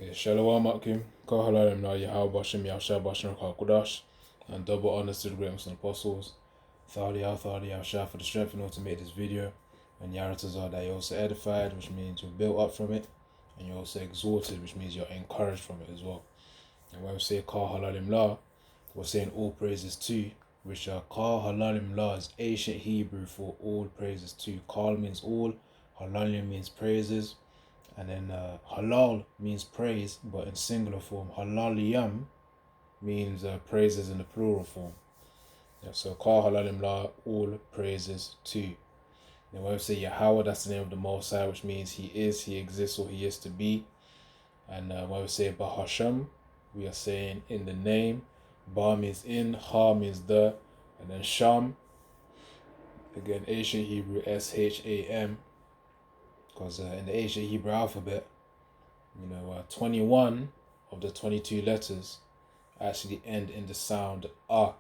Okay, Shalom Akim, Kahalalem Na Yahweh Bashim Yahshua Bashim Kudash, and double honors to the greatest and apostles. Thali Yahshua for the strength in order to make this video, and Yaratazar that you're also edified, which means you're built up from it, and you're also exhorted, which means you're encouraged from it as well. And when we say Kahalalim La, we're saying all praises to, which Kahalalim La is ancient Hebrew for all praises to. Kal means all, Halalim means praises. And then halal means praise, but in singular form. Halaliyam means praises in the plural form. Yeah, so Ka halalim la, all praises to. And when we say Yahweh, that's the name of the Most High, which means He is, He exists, or He is to be. And when we say Bahasham, we are saying in the name. Ba means in, Ha means the, and then Sham, again ancient Hebrew, Sham. Because in the ancient Hebrew alphabet, 21 of the 22 letters actually end in the sound ah,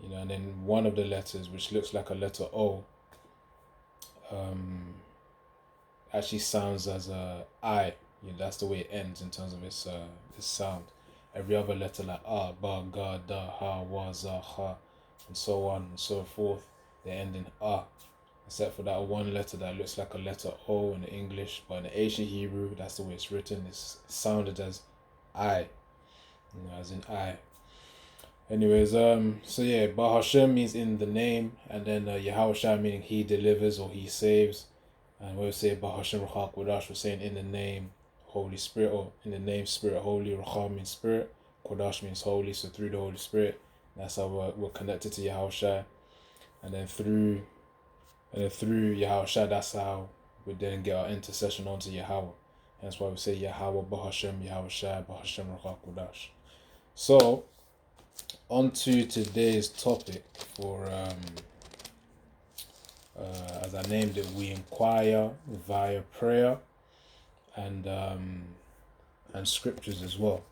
and then one of the letters, which looks like a letter O, actually sounds as a I. That's the way it ends in terms of its sound. Every other letter like ah, ba, ga, da, ha, wa, za, ha, and so on and so forth, they end in ah. Except for that one letter that looks like a letter O in the English, but in the ancient Hebrew, that's the way it's written. It's sounded as I, as in I. Anyways, so yeah, Bahashem means in the name, and then Yahweh meaning He delivers or He saves. And when we say Bahashem Ruchak Kodash, we're saying in the name Holy Spirit, or in the name Spirit Holy. Ruchak means Spirit, Kodash means Holy, so through the Holy Spirit, that's how we're connected to Yahweh. And then through Yahweh, that's how we then get our intercession onto Yahweh. That's why we say Yahweh Bahashem, Yahweh Bahashem Ruchak Kodash. So, on to today's topic for, as I named it, we inquire via prayer and scriptures as well.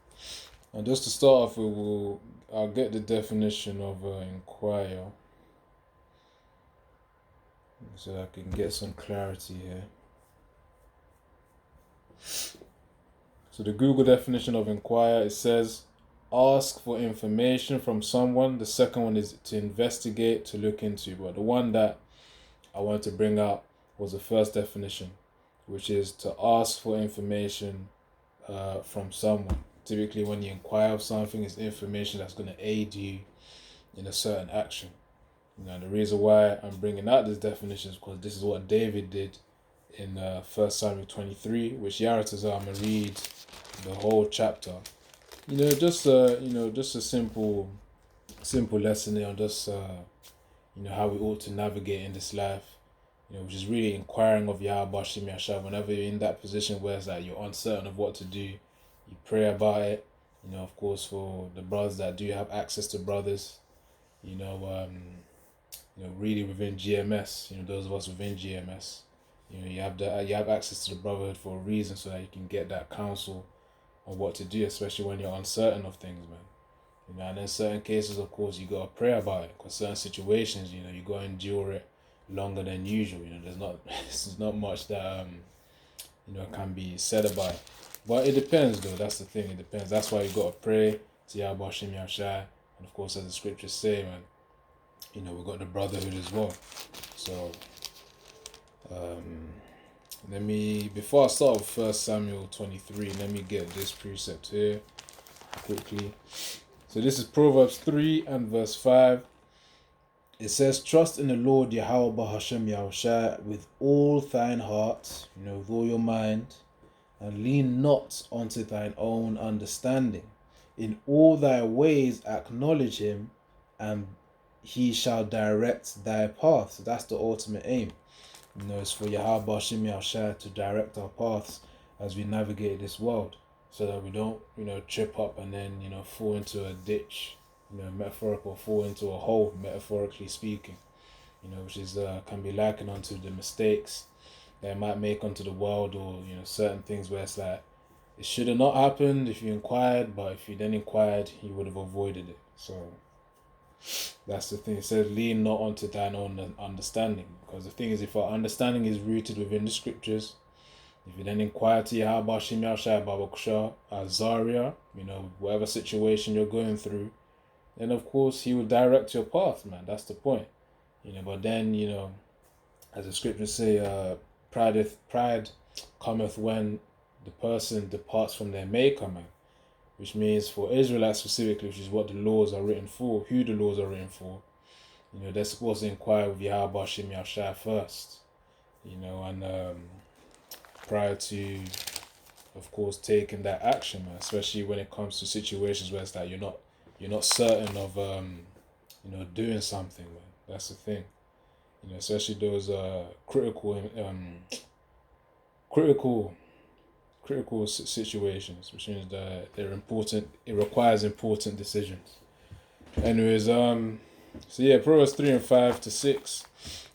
And just to start off, I'll get the definition of inquire, so I can get some clarity here. So the Google definition of inquire, it says, ask for information from someone. The second one is to investigate, to look into. But the one that I wanted to bring up was the first definition, which is to ask for information from someone. Typically, when you inquire of something, it's information that's going to aid you in a certain action. The reason why I'm bringing out this definition is because this is what David did in 1 Samuel 23, which Yaratazar, I'm going to read the whole chapter. Just a simple lesson on just how we ought to navigate in this life. Which is really inquiring of Yahweh Bashim Yahshua. Whenever you're in that position where it's like you're uncertain of what to do, you pray about it. Of course, for the brothers that do have access to brothers, really within GMS, those of us within GMS, you have access to the brotherhood for a reason, so that you can get that counsel on what to do, especially when you're uncertain of things, man. And in certain cases, of course, you gotta pray about it, because certain situations, you gotta endure it longer than usual. There's not much that can be said about it. But it depends, though. That's the thing. It depends. That's why you gotta pray to Yahweh Hashem Yahshua, and of course, as the scriptures say, man, we've got the brotherhood as well. So, before I start with 1 Samuel 23, let me get this precept here quickly. So this is Proverbs 3 and verse 5. It says, trust in the Lord Yahweh Bahashem Yahushua with all thine heart, with all your mind, and lean not unto thine own understanding. In all thy ways acknowledge him, and he shall direct thy path. So that's the ultimate aim. It's for Yahweh Bashim Yahushua to direct our paths as we navigate this world, so that we don't, trip up and then, fall into a ditch, metaphorical, fall into a hole, metaphorically speaking, which is can be likened onto the mistakes that might make onto the world, or certain things where it's like it should have not happened if you inquired, but if you then inquired, you would have avoided it. So that's the thing. It says, lean not onto thine own understanding. Because the thing is, if our understanding is rooted within the scriptures, If you then inquire to Yahweh Shem Yahshai Babakusha, Azaria, whatever situation you're going through, then of course he will direct your path, man. That's the point. But then, as the scriptures say, pride cometh when the person departs from their maker, man. Which means for Israelites specifically, which is what the laws are written for, who the laws are written for, they're supposed to inquire with Yahweh Shem Yahshai first, and prior to, of course, taking that action, man. Especially when it comes to situations where it's like you're not certain of doing something, man. That's the thing, especially those critical situations, which means that they're important. It requires important decisions. Anyways, so yeah, Proverbs 3:5-6.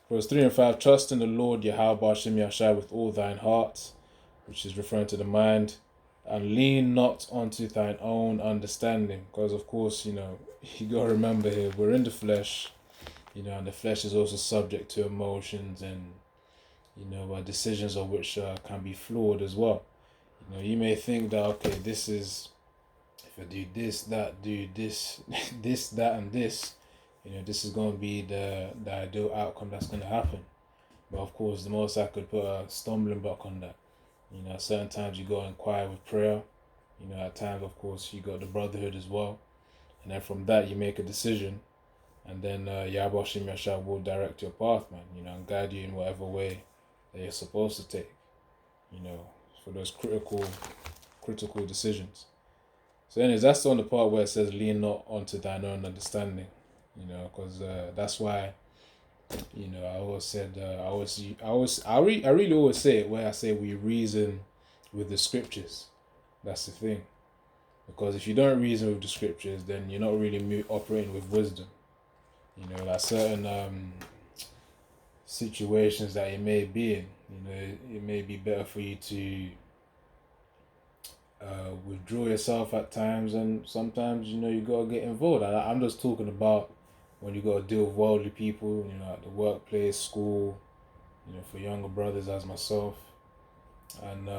Proverbs 3:5, trust in the Lord Yahweh Shem Yahshai with all thine heart, which is referring to the mind, and lean not unto thine own understanding. Because of course, you gotta remember here, we're in the flesh, and the flesh is also subject to emotions and decisions of which can be flawed as well. You may think that, okay, this is, if I do this, that, do this, this, that, and this, this is going to be the ideal outcome that's going to happen. But of course, the most I could put a stumbling block on that. At certain times you go and inquire with prayer. At times, of course, you got the brotherhood as well. And then from that, you make a decision. And then Yahweh Shem Yahshai will direct your path, man, and guide you in whatever way that you're supposed to take, for those critical decisions. So anyways, that's on the part where it says lean not onto thine own understanding, because that's why, I always said, I really always say it where I say we reason with the scriptures. That's the thing. Because if you don't reason with the scriptures, then you're not really operating with wisdom. Like certain situations that you may be in, it may be better for you to withdraw yourself at times, and sometimes you gotta get involved. I'm just talking about when you gotta deal with worldly people, at the workplace, school, for younger brothers as myself, and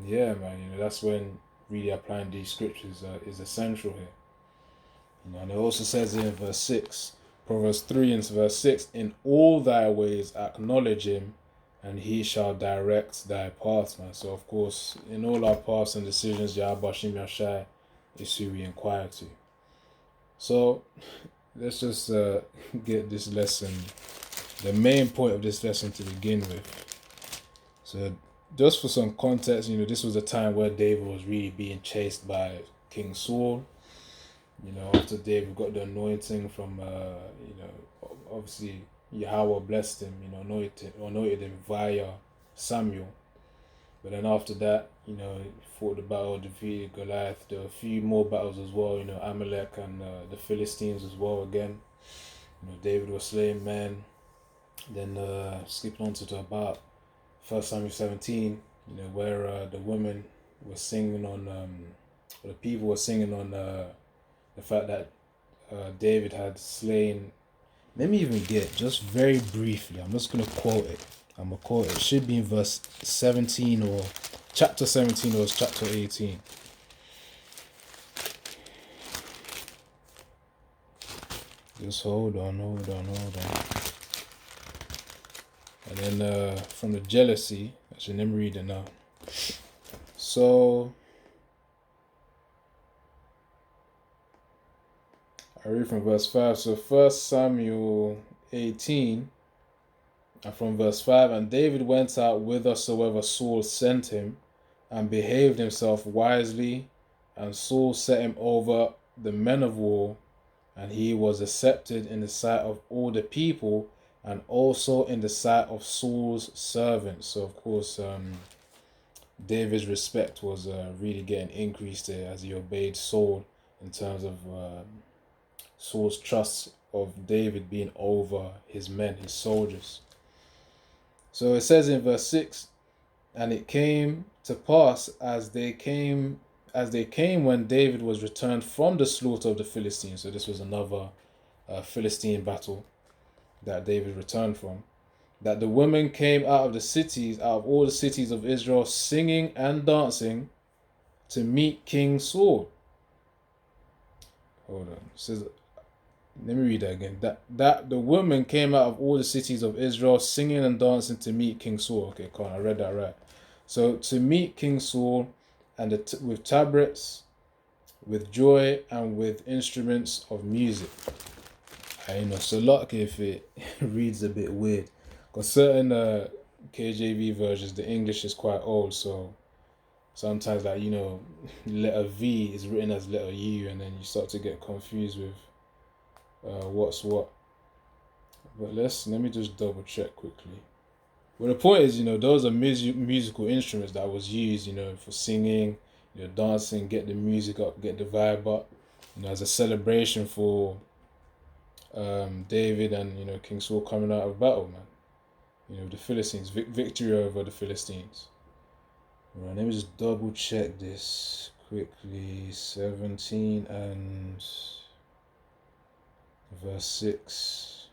yeah, man, that's when really applying these scriptures is essential here. And it also says in verse 6, Proverbs 3 and verse 6, in all thy ways acknowledge him, and he shall direct thy paths, man. So of course, in all our paths and decisions, Yahweh Shem Yahshai is who we inquire to. So let's just get this lesson, the main point of this lesson to begin with. So just for some context, this was a time where David was really being chased by King Saul. After David got the anointing from, obviously Yahweh blessed him, anointed him via Samuel. But then after that, he fought the battle, defeated Goliath. There were a few more battles as well, Amalek and the Philistines as well again. David was slaying men. Then skipping on to about 1 Samuel 17, where the women were singing on, the people were singing on the fact that David had slain. Let me even get, just very briefly, I'm just going to quote it. I'm going to quote it. It should be in verse 17 or chapter 17 or chapter 18. Just hold on. And then from the jealousy, actually, let me read it now. So, I read from verse 5. So 1 Samuel 18, and from verse 5, and David went out whithersoever Saul sent him, and behaved himself wisely, and Saul set him over the men of war, and he was accepted in the sight of all the people, and also in the sight of Saul's servants. So of course, David's respect was really getting increased there as he obeyed Saul in terms of Saul's trust of David being over his men, his soldiers. So it says in verse 6, and it came to pass as they came when David was returned from the slaughter of the Philistines. So this was another Philistine battle that David returned from. that the women came out of the cities, out of all the cities of Israel, singing and dancing to meet King Saul. Hold on. It says, let me read that again. That the women came out of all the cities of Israel, singing and dancing to meet King Saul. Okay, come on, I read that right. So to meet King Saul, and with tabrets, with joy, and with instruments of music. I know, so luck if it reads a bit weird, because certain KJV versions, the English is quite old, so sometimes, like, letter V is written as letter U, and then you start to get confused with what's what. But let me just double check quickly. Well, the point is, those are musical instruments that was used, for singing, dancing, get the music up, get the vibe up, as a celebration for David and King Saul coming out of battle, man. The Philistines, victory over the Philistines. Right, let me just double check this quickly. 17 and verse 6.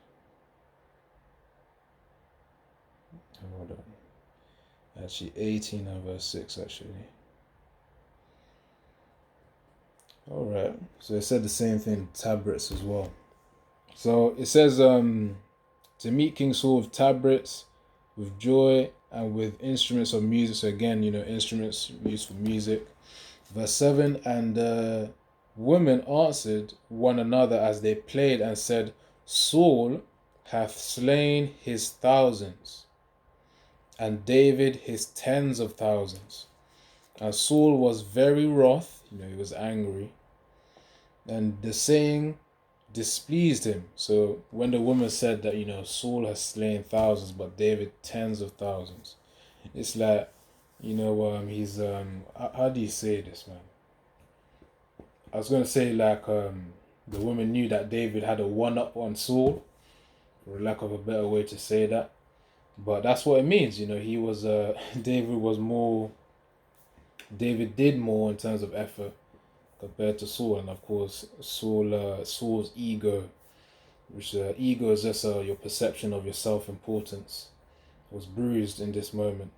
Hold on. Actually, 18 and verse 6, actually. Alright, so it said the same thing, tabrets as well. So it says, to meet King Saul with tabrets, with joy, and with instruments of music. So again, instruments used for music. Verse 7, and women answered one another as they played and said, Saul hath slain his thousands, and David his tens of thousands. And Saul was very wroth, he was angry, and the saying displeased him. So when the woman said that, Saul has slain thousands, but David tens of thousands, it's like, he's, how do you say this, man? I was going to say, like, the woman knew that David had a one-up on Saul, for lack of a better way to say that. But that's what it means, he was, David did more in terms of effort compared to Saul. And of course, Saul's ego, which ego is just your perception of your self-importance, was bruised in this moment.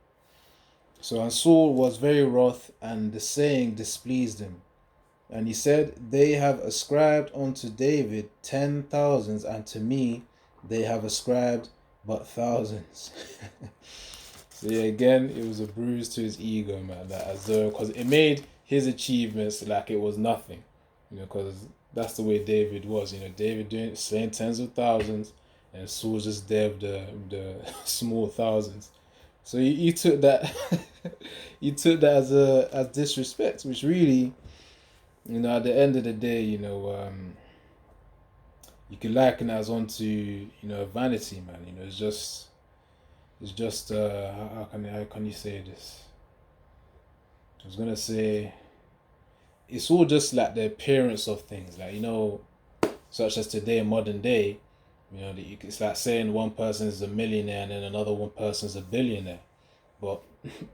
So, and Saul was very wroth, and the saying displeased him. And he said, They have ascribed unto David 10,000s, and to me they have ascribed but thousands. So yeah, again, it was a bruise to his ego, man. That as though, because it made his achievements like it was nothing, because that's the way David was. David slaying tens of thousands, and Saul just there with the small thousands. So he took that, he took that as disrespect, which really, at the end of the day, you can liken that as onto vanity, man. It's just how can you say this? I was gonna say it's all just like the appearance of things, like such as today, modern day. It's like saying one person is a millionaire and then another one person is a billionaire, but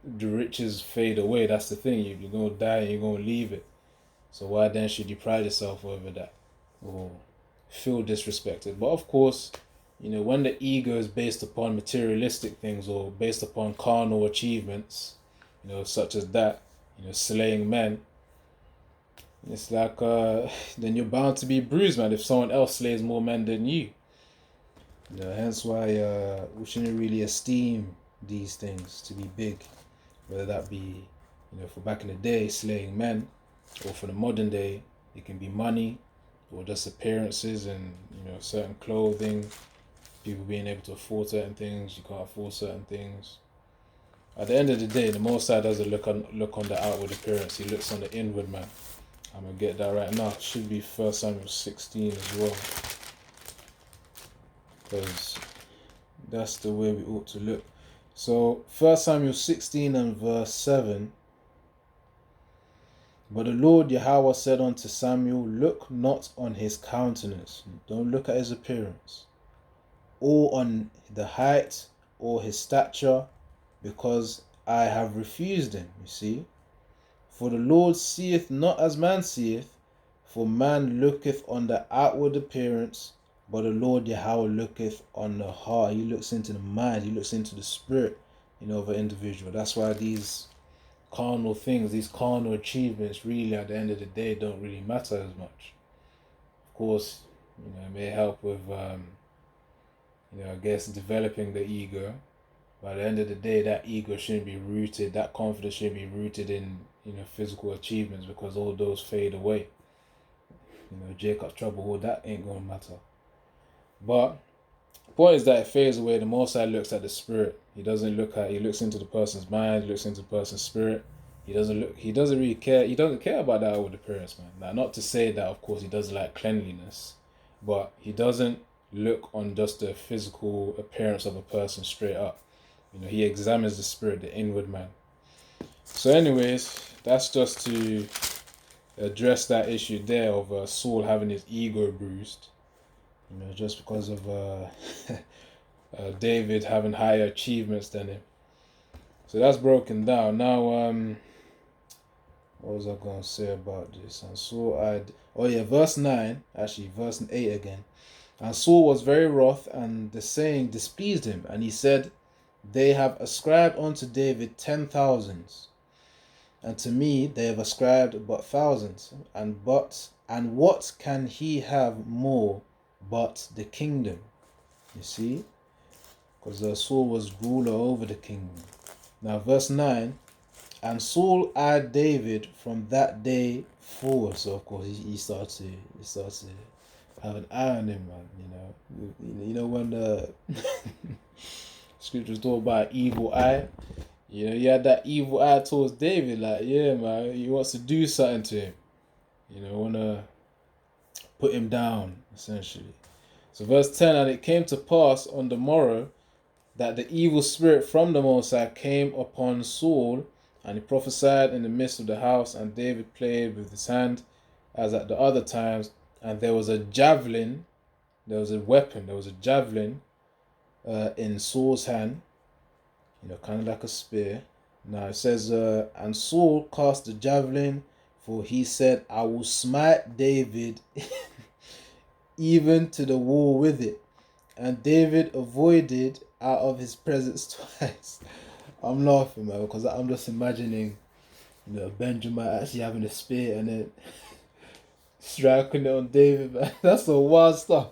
the riches fade away. That's the thing. You're gonna die and you're gonna leave it. So why then should you pride yourself over that or feel disrespected? But of course, when the ego is based upon materialistic things or based upon carnal achievements, such as that, slaying men, it's like, then you're bound to be bruised, man, if someone else slays more men than you. Hence why we shouldn't really esteem these things to be big, whether that be, for back in the day, slaying men, or for the modern day, it can be money, or just appearances and, certain clothing, people being able to afford certain things, you can't afford certain things. At the end of the day, the Most High doesn't look on the outward appearance, he looks on the inward, man. I'm going to get that right now. It should be 1 Samuel 16 as well, because that's the way we ought to look. So 1 Samuel 16 and verse 7. But the Lord Yahweh said unto Samuel, Look not on his countenance, don't look at his appearance, or on the height, or his stature, because I have refused him. You see, for the Lord seeth not as man seeth, for man looketh on the outward appearance, But the Lord Yahweh looketh on the heart. He looks into the mind. He looks into the spirit, of an individual. That's why these carnal things, these carnal achievements, really at the end of the day don't really matter as much. Of course, it may help with, I guess, developing the ego. But at the end of the day, that ego shouldn't be rooted, that confidence shouldn't be rooted in, physical achievements, because all those fade away. Jacob's trouble, all that ain't gonna matter. But the point is that it fades away. The Most High looks at the spirit. He looks into the person's mind, he looks into the person's spirit. He doesn't really care. He doesn't care about that outward appearance, man. Now, not to say that, of course, he does like cleanliness, but he doesn't look on just the physical appearance of a person straight up. He examines the spirit, the inward man. So anyways, that's just to address that issue there of Saul having his ego bruised. Just because of David having higher achievements than him. So that's broken down. Now, what was I going to say about this? And Saul verse 9, actually verse 8 again. And Saul was very wroth, and the saying displeased him, and he said, they have ascribed unto David 10,000s, and to me they have ascribed but thousands, and what can he have more but the kingdom? You see, because Saul was ruler over the kingdom. Now verse 9, and Saul eyed David from that day forward. So of course he starts to have an eye on him, man. When the scriptures talk about evil eye, he had that evil eye towards David, like, yeah, man, he wants to do something to him, want to put him down, essentially. So verse 10, and it came to pass on the morrow that the evil spirit from the Most High came upon Saul, and he prophesied in the midst of the house, and David played with his hand as at the other times, and there was a javelin, there was a javelin in Saul's hand, kind of like a spear. Now it says, and Saul cast the javelin, for he said, I will smite David even to the wall with it. And David avoided out of his presence twice. I'm laughing, man, because I'm just imagining, Benjamin actually having a spear and then striking it on David, man. That's some wild stuff.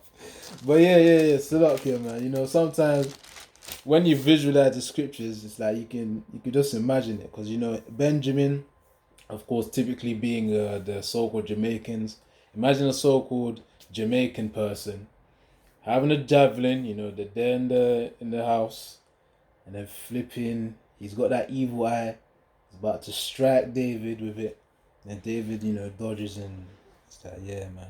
But yeah, sit up here, man. Sometimes when you visualize the scriptures, it's like you can just imagine it, because Benjamin, of course, typically being the so-called Jamaicans. Imagine a so-called Jamaican person having a javelin, they're there in the house, and then flipping. He's got that evil eye. He's about to strike David with it, and David, dodges, and it's like, yeah, man.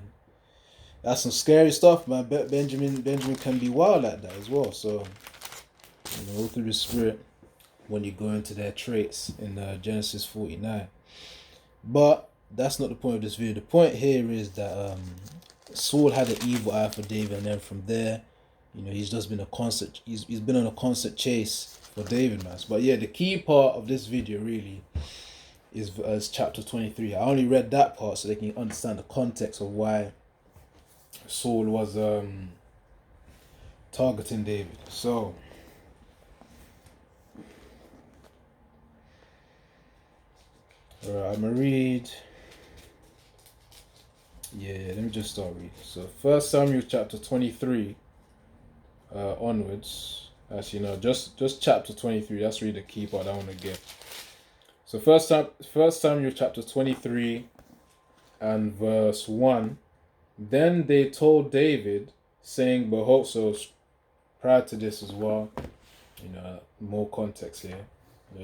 That's some scary stuff, man. Benjamin can be wild like that as well. So, all through the spirit when you go into their traits in Genesis 49. But that's not the point of this video. The point here is that Saul had an evil eye for David, and then from there, he's just been he's been on a constant chase for David, man. But yeah, the key part of this video really is chapter 23. I only read that part so they can understand the context of why Saul was targeting David. So alright, I'm gonna read. Yeah, let me just start reading. So 1 Samuel chapter 23 onwards. Actually, no, just chapter 23. That's really the key part I want to get. So First Samuel chapter 23 and verse 1. Then they told David, saying, behold, so prior to this as well, more context here.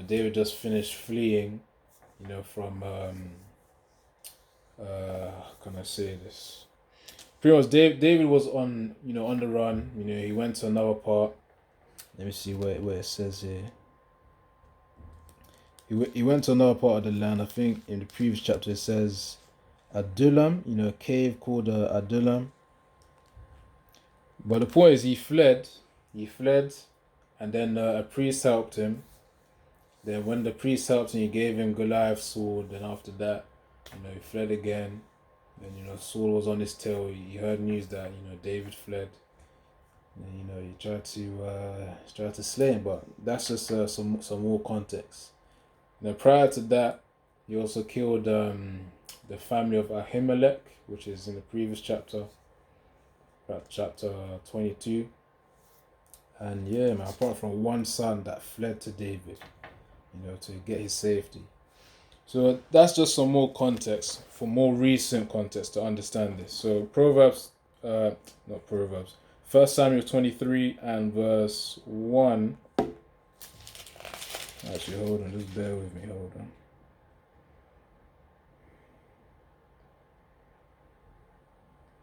David just finished fleeing, from how can I say this? Pretty much David was on the run. He went to another part. Let me see where it says here. He went to another part of the land. I think in the previous chapter it says Adullam, a cave called Adullam. But the point is he fled, and then a priest helped him. Then when the priest helped him, he gave him Goliath's sword. Then after that, he fled again. And Saul was on his tail. He heard news that David fled. And he tried to slay him, but that's just some more context. Prior to that, he also killed the family of Ahimelech, which is in the previous chapter, chapter 22. And yeah, man, apart from one son that fled to David, to get his safety. So that's just some more context, for more recent context to understand this. So not Proverbs, 1 Samuel 23 and verse 1. Actually, hold on, just bear with me, hold on.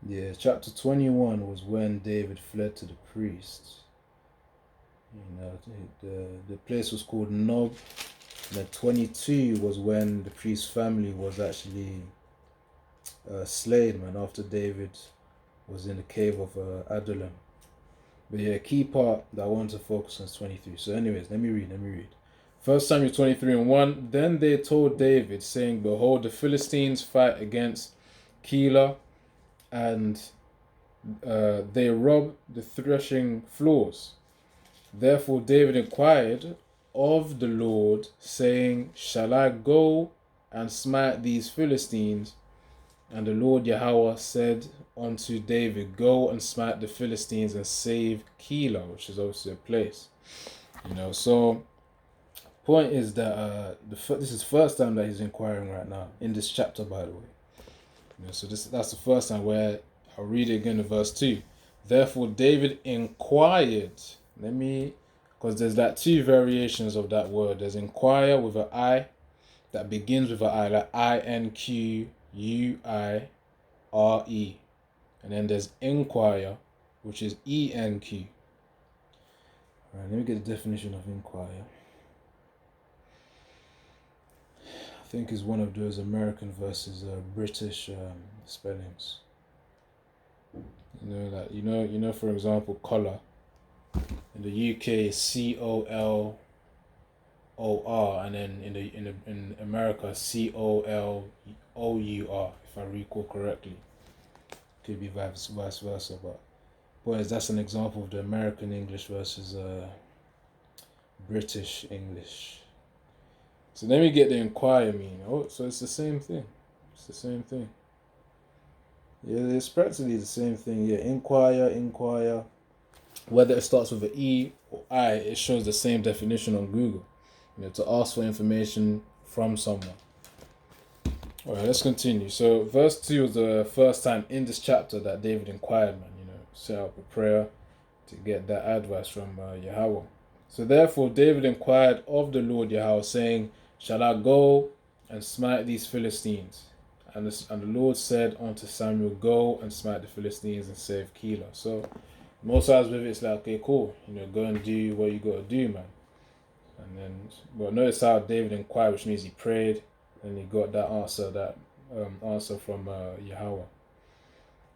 Yeah, chapter 21 was when David fled to the priests. The place was called Nob. And then 22 was when the priest's family was actually slain, man, after David was in the cave of Adullam. But yeah, key part that I want to focus on is 23. So anyways, let me read. 1 Samuel 23 and 1. Then they told David, saying, behold, the Philistines fight against Keilah, and they rob the threshing floors. Therefore David inquired of the Lord, saying, shall I go and smite these Philistines? And the Lord Yahweh said unto David, go and smite the Philistines and save Keilah, which is obviously a place. So point is that this is the first time that he's inquiring right now in this chapter, by the way. So that's the first time where I'll read it again in verse 2. Therefore David inquired. Because there's like two variations of that word. There's inquire with an I that begins with an I, like INQUIRE. And then there's inquire, which is ENQ. Alright, let me get the definition of inquire. I think it's one of those American versus British spellings. For example, collar. In the UK, it's COLOR, and then in America, COLOUR, if I recall correctly. Could be vice versa, but boys, that's an example of the American English versus British English. So let me get the inquire meaning. Oh, so it's the same thing. Yeah, it's practically the same thing. Yeah, inquire. Whether it starts with an E or I, it shows the same definition on Google. To ask for information from someone. Alright, let's continue. So verse 2 was the first time in this chapter that David inquired, man, set up a prayer to get that advice from Yahweh. So therefore David inquired of the Lord Yahweh, saying, shall I go and smite these Philistines? And the Lord said unto Samuel, go and smite the Philistines and save Keilah. So most times with it, it's like, okay, cool, go and do what you got to do, man. And then, but notice how David inquired, which means he prayed, and he got that answer from Yahweh.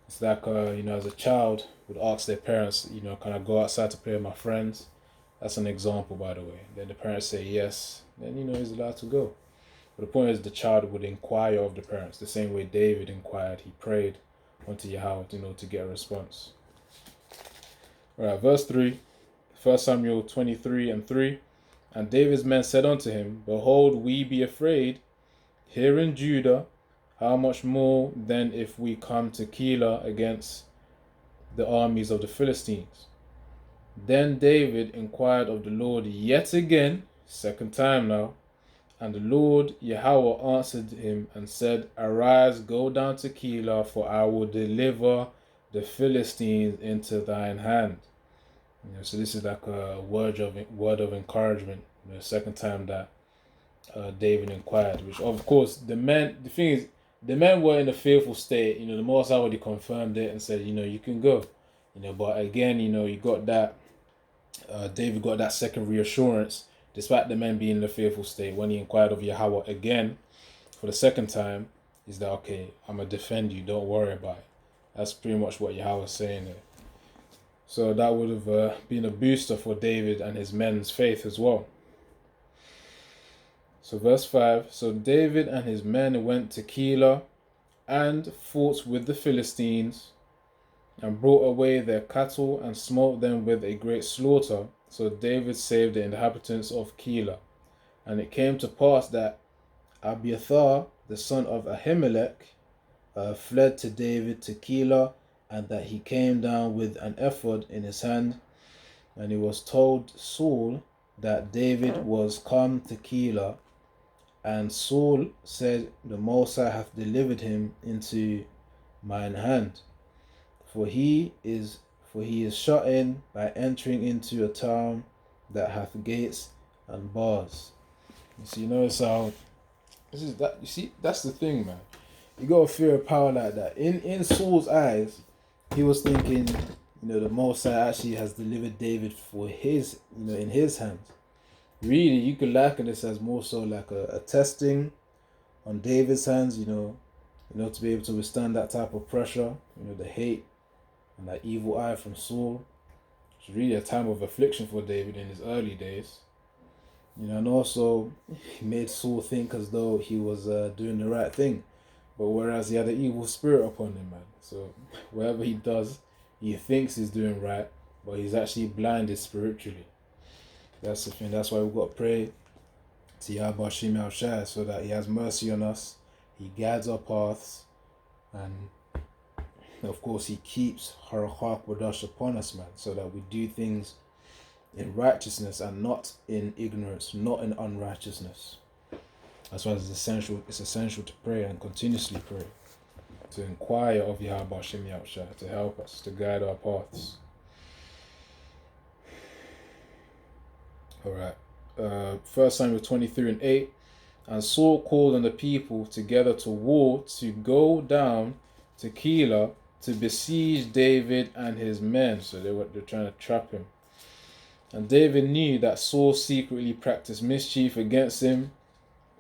It's like, as a child would ask their parents, can I go outside to play with my friends? That's an example, by the way. Then the parents say yes, then he's allowed to go. But the point is, the child would inquire of the parents, the same way David inquired. He prayed unto Yahweh, to get a response. Alright, verse 3, 1 Samuel 23 and 3. And David's men said unto him, behold, we be afraid here in Judah, how much more then if we come to Keilah against the armies of the Philistines? Then David inquired of the Lord yet again, second time now, and the Lord Yahweh answered him and said, arise, go down to Keilah, for I will deliver the Philistines into thine hand. So this is like a word of encouragement. The second time that David inquired, which of course the men were in a fearful state. The Most High already confirmed it and said, you can go. But again, you got that. David got that second reassurance, despite the men being in a fearful state. When he inquired of Yahweh again for the second time, is that okay? I'm gonna defend you. Don't worry about it. That's pretty much what Yahweh was saying there. So that would have been a booster for David and his men's faith as well. So verse 5, so David and his men went to Keilah, and fought with the Philistines, and brought away their cattle, and smote them with a great slaughter. So David saved the inhabitants of Keilah. And it came to pass that Abiathar, the son of Ahimelech, fled to David to Keilah, and that he came down with an ephod in his hand. And he was told Saul that David was come to Keilah. And Saul said, the Most High hath delivered him into mine hand. For he is shut in by entering into a town that hath gates and bars. You see, notice how this is that. You see, that's the thing, man. You gotta fear a power like that. In Saul's eyes, he was thinking, the Most High actually has delivered David for his, in his hands. Really, you could liken this as more so like a testing on David's hands, to be able to withstand that type of pressure, the hate and that evil eye from Saul. It's really a time of affliction for David in his early days. And also he made Saul think as though he was doing the right thing, but whereas he had an evil spirit upon him, man. So whatever he does, he thinks he's doing right, but he's actually blinded spiritually. That's the thing. That's why we've got to pray to Yahweh Hashem Yahushua so that he has mercy on us, he guides our paths, and of course he keeps Harakak Wadash upon us, man, so that we do things in righteousness and not in ignorance, not in unrighteousness. That's why it's essential to pray and continuously pray, to inquire of Yahweh Hashem Yahushua, to help us, to guide our paths. Alright. 1 Samuel 23:8. And Saul called on the people together to war, to go down to Keilah to besiege David and his men. So they're trying to trap him. And David knew that Saul secretly practiced mischief against him,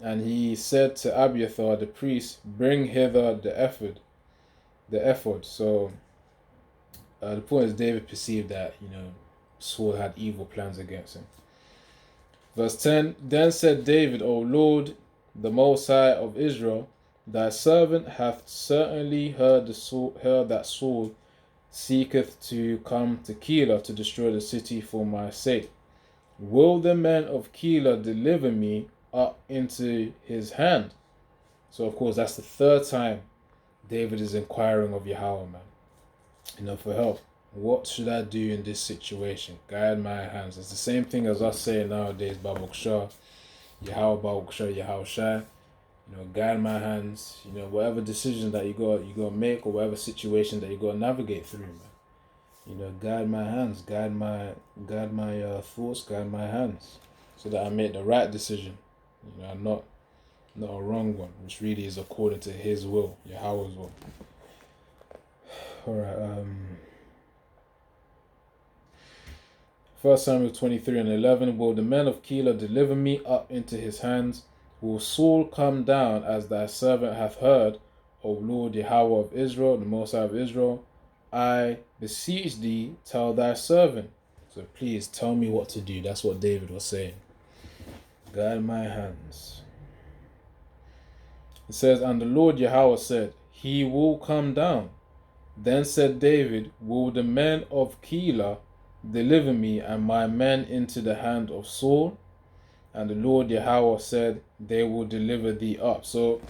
and he said to Abiathar the priest, bring hither the ephod. So the point is, David perceived that Saul had evil plans against him. Verse 10, then said David, O Lord, the Most High of Israel, thy servant hath certainly heard that Saul seeketh to come to Keilah to destroy the city for my sake. Will the men of Keilah deliver me up into his hand? So of course that's the third time David is inquiring of Yahweh, man, for help. What should I do in this situation? Guide my hands. It's the same thing as us saying nowadays, Baruch Shah, Yahweh Baruch Shah, Yahweh Shai. Guide my hands. Whatever decision that you got to make, or whatever situation that you got to navigate through, man. Guide my hands, guide my thoughts, guide my hands, so that I make the right decision. Not a wrong one, which really is according to His will, Yahweh's will. All right. 1 Samuel 23:11. Will the men of Keilah deliver me up into his hands? Will Saul come down as thy servant hath heard, O Lord Yahweh of Israel, the Most High of Israel? I beseech thee, tell thy servant. So please tell me what to do. That's what David was saying. Guide my hands. It says, and the Lord Yahweh said, he will come down. Then said David, will the men of Keilah deliver me and my men into the hand of Saul? And the Lord Yahweh said, they will deliver thee up. So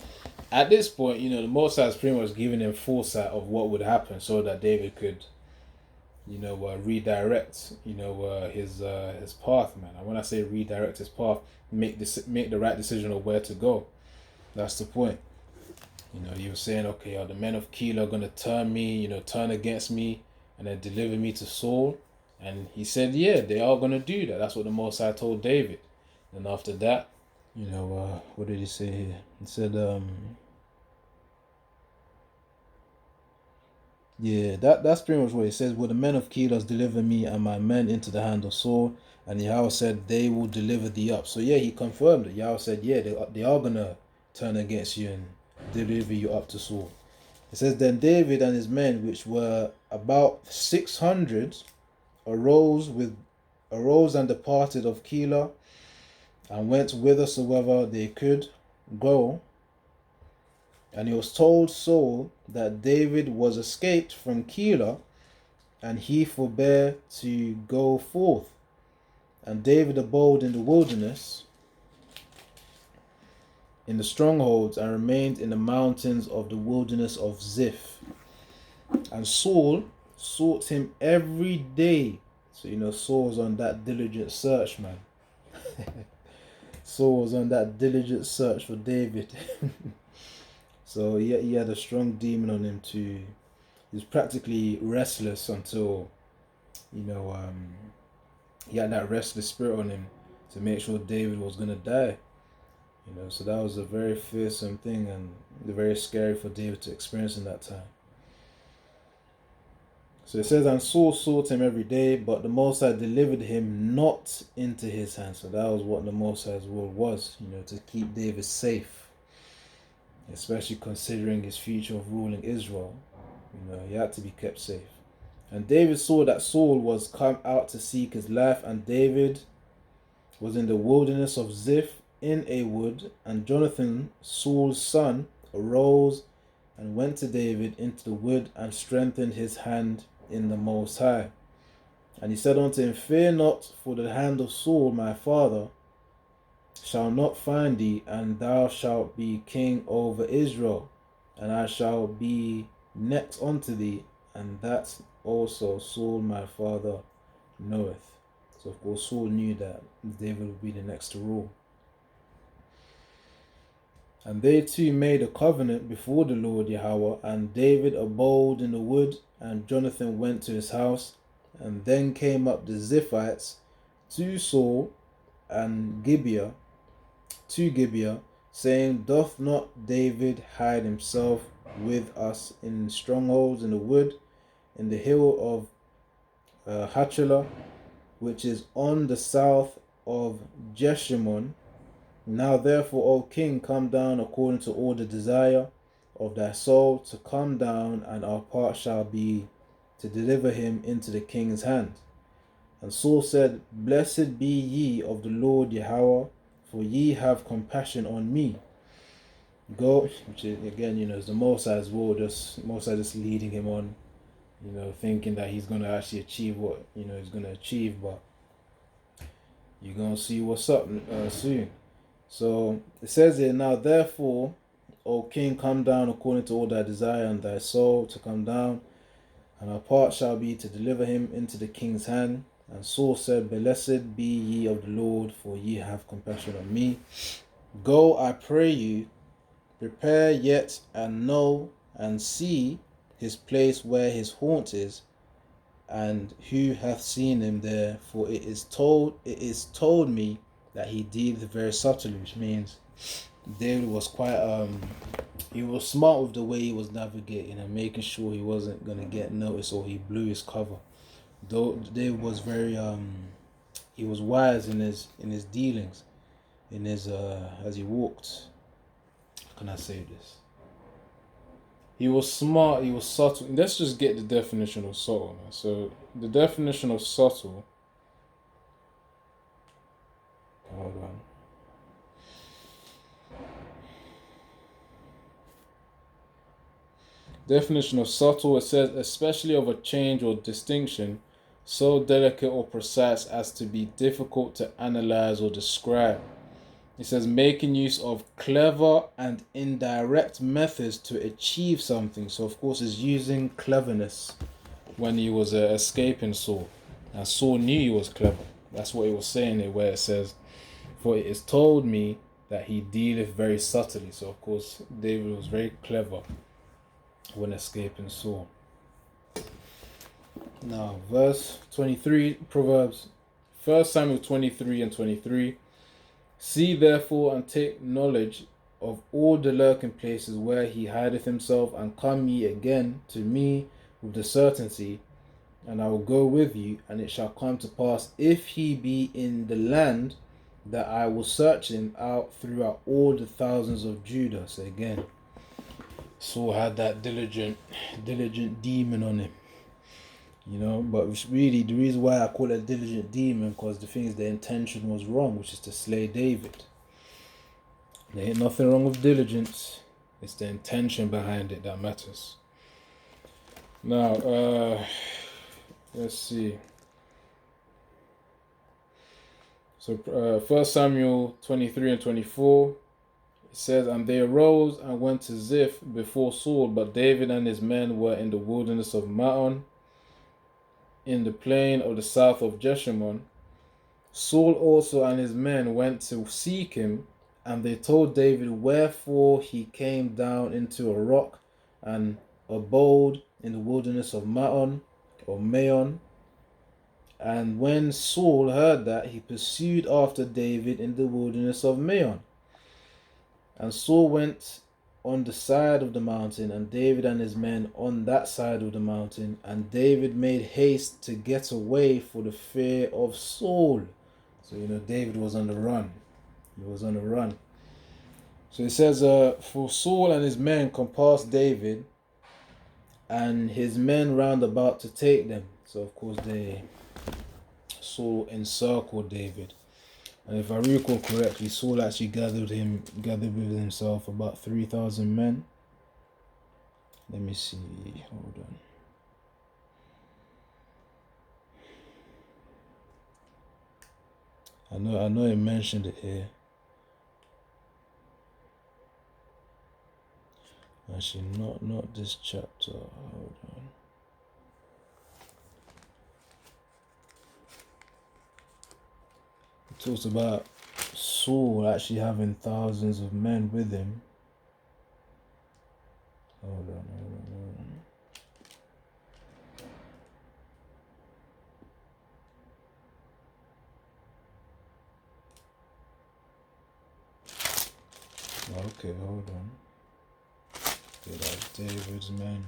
at this point, the Most High is pretty much giving him foresight of what would happen, so that David could, redirect, his path, man. And when I say redirect his path, make the right decision of where to go. That's the point. He was saying, okay, are the men of Keilah are going to turn against me and then deliver me to Saul? And he said, yeah, they are going to do that. That's what the Most High told David. And after that, what did he say here? He said, that's pretty much what he says. Will the men of Keilah deliver me and my men into the hand of Saul? And Yahweh said, they will deliver thee up. So he confirmed it. Yahweh said, they are going to turn against you and deliver you up to Saul. It says, then David and his men, which were about 600, arose and departed of Keilah, and went whithersoever they could go. And it was told Saul that David was escaped from Keilah, and he forbore to go forth. And David abode in the wilderness, in the strongholds, and remained in the mountains of the wilderness of Ziph. And Saul sought him every day. So, Saul was on that diligent search, man. Saul was on that diligent search for David. So he had a strong demon on him too. He was practically restless until, he had that restless spirit on him to make sure David was going to die. So that was a very fearsome thing and very scary for David to experience in that time. So it says, and Saul sought him every day, but the Most High delivered him not into his hand. So that was what the Most High's will was, to keep David safe. Especially considering his future of ruling Israel. He had to be kept safe. And David saw that Saul was come out to seek his life, and David was in the wilderness of Ziph in a wood. And Jonathan, Saul's son, arose and went to David into the wood and strengthened his hand in the Most High. And he said unto him, fear not, for the hand of Saul my father shall not find thee, and thou shalt be king over Israel, and I shall be next unto thee, and that also Saul my father knoweth. So of course Saul knew that David would be the next to rule. And they two made a covenant before the Lord Yahweh, and David abode in the wood, and Jonathan went to his house. And then came up the Ziphites to Saul and to Gibeah, saying, doth not David hide himself with us in strongholds in the wood, in the hill of Hachilah, which is on the south of Jeshimon? Now therefore, O king, come down according to all the desire of thy soul, to come down, and our part shall be to deliver him into the king's hand. And Saul said, blessed be ye of the Lord Yahweh, for ye have compassion on me. Go, which is, again, is the Most High's will, Most High just leading him on, thinking that he's going to actually achieve what, he's going to achieve, but you're going to see what's up soon. So it says here, now therefore, O king, come down according to all thy desire and thy soul to come down, and our part shall be to deliver him into the king's hand. And Saul said, blessed be ye of the Lord, for ye have compassion on me. Go, I pray you, prepare yet, and know and see his place where his haunt is, and who hath seen him there, for it is told me that he dealeth very subtly, which means David was quite he was smart with the way he was navigating and making sure he wasn't gonna get noticed or he blew his cover. Though David was very he was wise in his dealings, in his as he walked. How can I say this? He was smart, he was subtle. Let's just get the definition of subtle. So the definition of subtle, hold on. Definition of subtle, it says especially of a change or distinction so delicate or precise as to be difficult to analyze or describe. It says making use of clever and indirect methods to achieve something. So of course it's using cleverness when he was escaping Saul. And Saul knew he was clever. That's what he was saying there, where it says, for it is told me that he dealeth very subtly. So of course David was very clever when escaping Saul. Now verse 23, Proverbs 1 Samuel 23 and 23. See therefore and take knowledge of all the lurking places where he hideth himself, and come ye again to me with the certainty, and I will go with you. And it shall come to pass, if he be in the land, that I will search him out throughout all the thousands of Judah. So again, Saul had that diligent demon on him. But really the reason why I call it a diligent demon, because the thing is the intention was wrong, which is to slay David. There ain't nothing wrong with diligence. It's the intention behind it that matters. Now, let's see. So, 1 Samuel 23 and 24, it says, "And they arose and went to Ziph before Saul, but David and his men were in the wilderness of Maon, in the plain of the south of Jeshimon. Saul also and his men went to seek him, and they told David wherefore he came down into a rock and abode in the wilderness of Maon or Maon. And when Saul heard that, he pursued after David in the wilderness of Maon. And Saul went on the side of the mountain, and David and his men on that side of the mountain. And David made haste to get away for the fear of Saul." So, David was on the run. He was on the run. So it says, "For Saul and his men compassed David, and his men round about to take them." So, of course, Saul encircled David. And if I recall correctly, Saul actually gathered with himself about 3,000 men. Let me see. Hold on. I know it mentioned it here. Actually, not this chapter. Hold on. It talks about Saul actually having thousands of men with him. Hold on. Okay, hold on. Okay, that's David's men.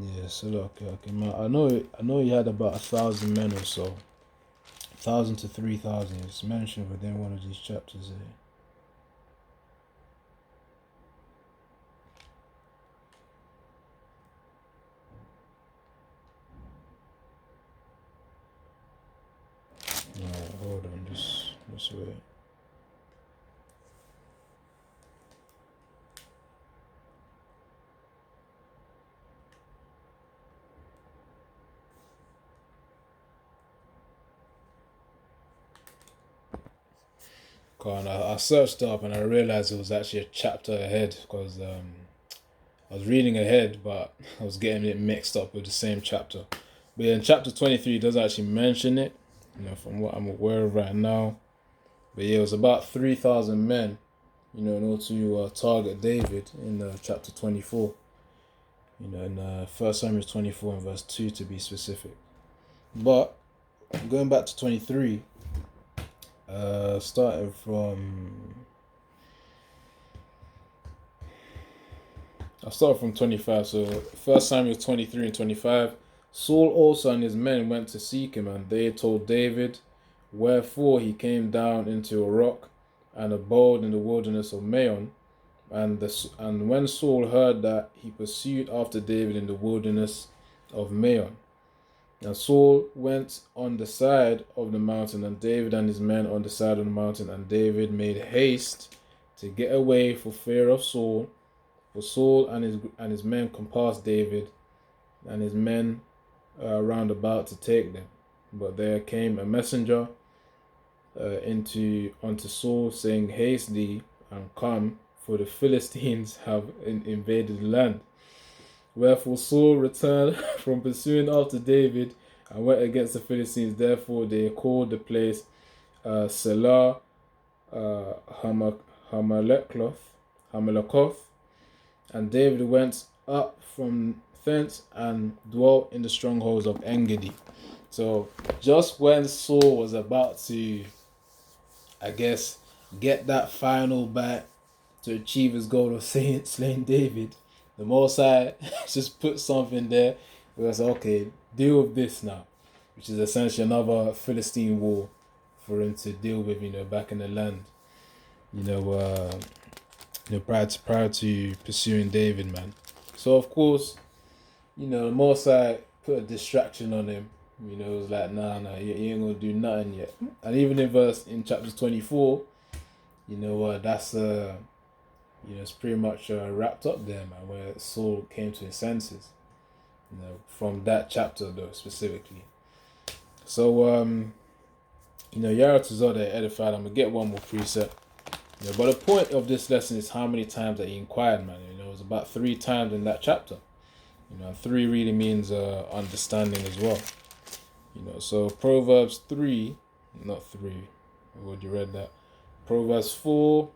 Yeah, so look, okay, I know he had about 1,000 men or so, 1,000 to 3,000. It's mentioned within one of these chapters here. Alright, hold on, just wait. I searched up and I realized it was actually a chapter ahead because I was reading ahead, but I was getting it mixed up with the same chapter. But yeah, in chapter 23, it does actually mention it, from what I'm aware of right now. But yeah, it was about 3,000 men, in order to target David in chapter 24. In 1 Samuel 24 and verse 2 to be specific. But going back to 23, starting from... I'll start from 25. So 1 Samuel 23 and 25. "Saul also and his men went to seek him, and they told David wherefore he came down into a rock and abode in the wilderness of Maon. And when Saul heard that, he pursued after David in the wilderness of Maon. And Saul went on the side of the mountain, and David and his men on the side of the mountain. And David made haste to get away for fear of Saul. For Saul and his men compassed David and his men round about to take them. But there came a messenger unto Saul, saying, Haste thee and come, for the Philistines have invaded the land. Wherefore Saul returned from pursuing after David and went against the Philistines. Therefore they called the place Selah Hamalekoth. And David went up from thence and dwelt in the strongholds of Engedi. So just when Saul was about to, get that final bite to achieve his goal of slaying David, the Most High just put something there. It was okay, deal with this now, which is essentially another Philistine war for him to deal with, back in the land. Prior to pursuing David, man. So of course, the Most High put a distraction on him. You know, it was like, nah, you ain't gonna do nothing yet. And even in chapter 24, you know, that's you know, it's pretty much wrapped up there, man, where Saul came to his senses. You know, from that chapter though specifically. So you know, Yaratazada edified. I'm gonna get one more precept. You know, but the point of this lesson is how many times that he inquired, man. You know, it was about 3 times in that chapter. You know, 3 really means understanding as well. You know, so Proverbs 3, not 3. I've already read that. Proverbs 4.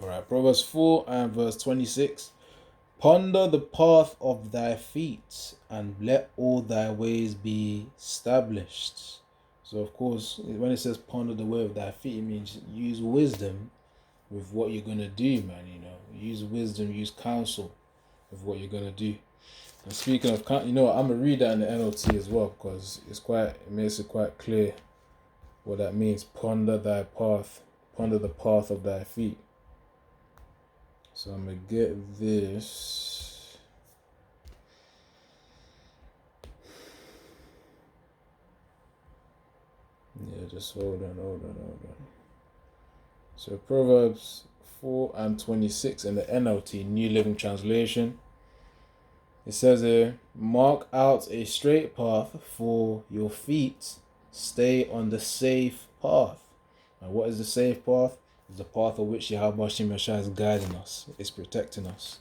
Alright, Proverbs 4 and verse 26. Ponder the path of thy feet, and let all thy ways be established. So, of course, when it says ponder the way of thy feet, it means use wisdom with what you're going to do, man. You know, use wisdom, use counsel with what you're going to do. And speaking of, you know, I'm going to read that in the NLT as well, because it makes it quite clear what that means. Ponder thy path, ponder the path of thy feet. So I'm going to get this. Yeah, just hold on. So Proverbs 4 and 26 in the NLT, New Living Translation. It says here, mark out a straight path for your feet. Stay on the safe path. And what is the safe path? It's the path of which Yahweh Hashem Yashai is guiding us. It's protecting us.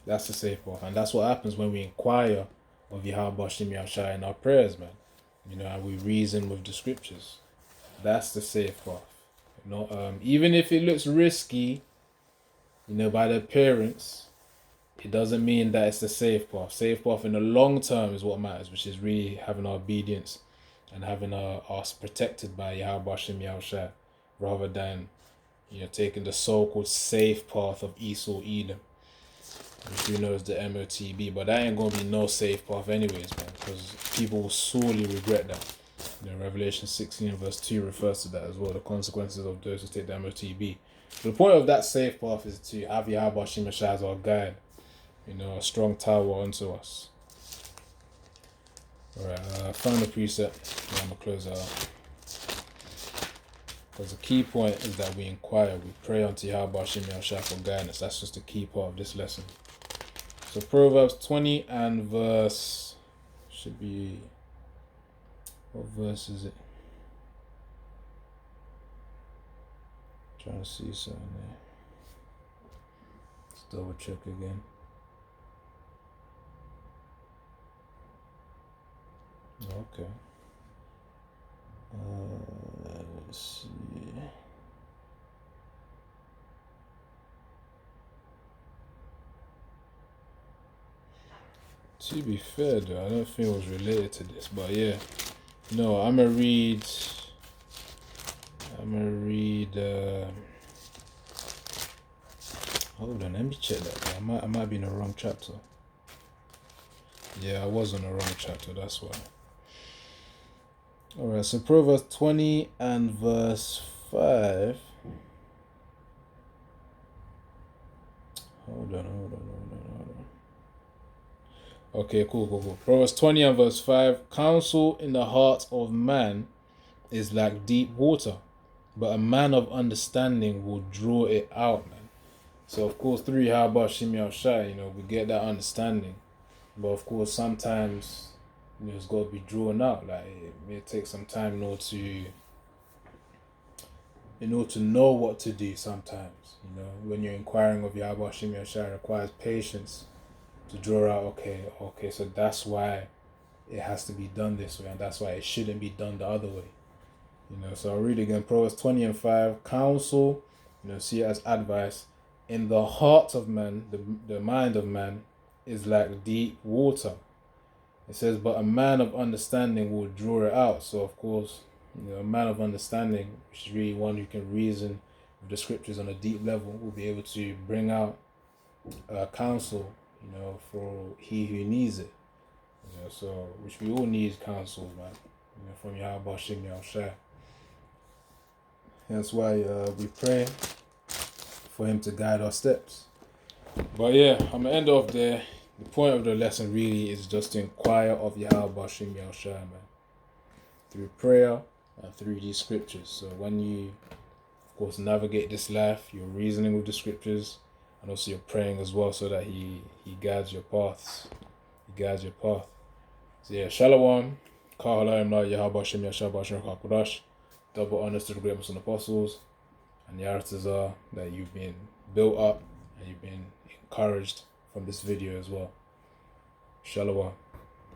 That's the safe path. And that's what happens when we inquire of Yahweh Hashem Yashai in our prayers, man. You know, and we reason with the scriptures. That's the safe path. You know, even if it looks risky, you know, by the appearance, it doesn't mean that it's the safe path. Safe path in the long term is what matters, which is really having our obedience and having us protected by Yahweh Hashem Yahushua, rather than, you know, taking the so-called safe path of Esau Edom, which we know is the MOTB. But that ain't gonna be no safe path anyways, man, because people will sorely regret that. You know, Revelation 16 verse 2 refers to that as well, the consequences of those who take the MOTB. The point of that safe path is to have Yahweh Hashem Yahushua as our guide, you know, a strong tower unto us. Alright, final precept. I'm going to close that out. Because the key point is that we inquire, we pray unto Yahweh Hashem Yahushua for guidance. That's just the key part of this lesson. So Proverbs 20 and verse, should be, what verse is it? Trying to see something there. Let's double check again. Okay. Let's see. To be fair though, I don't think it was related to this, but yeah. No, I'm gonna read hold on, let me check that. I might be in the wrong chapter. Yeah, I was on the wrong chapter, that's why. Alright, so Proverbs 20 and verse 5. Hold on. Okay, cool. Proverbs 20 and verse 5. Counsel in the heart of man is like deep water, but a man of understanding will draw it out, man. So, of course, through Yahweh Hashem Yahushua, you know, we get that understanding. But, of course, sometimes, you know, it's got to be drawn out. Like, it may take some time in order to know what to do sometimes. You know, when you're inquiring of Yahweh Hashem Yahushua, it requires patience to draw out, okay, so that's why it has to be done this way, and that's why it shouldn't be done the other way. You know, so I'll read again, Proverbs 20 and 5, counsel, you know, see it as advice, in the heart of man, the mind of man, is like deep water. It says, but a man of understanding will draw it out. So, of course, you know, a man of understanding, which is really one who can reason with the scriptures on a deep level, will be able to bring out counsel, you know, for he who needs it. You know, so, which we all need counsel, man, you know, from Yahweh Hashem Yahushua. That's why we pray for him to guide our steps. But yeah, I'm gonna end off there. The point of the lesson really is just to inquire of Yahweh Bashim Yahushua, man, through prayer and through these scriptures. So when you, of course, navigate this life, you're reasoning with the scriptures, and also you're praying as well, so that he guides your paths. He guides your path. So yeah, Shalom. Yahweh Bashim Yahushua Bashim Hakudash. Double honors to the great Muslim apostles, and Yaratazar, that you've been built up and you've been encouraged from this video as well. Shalom.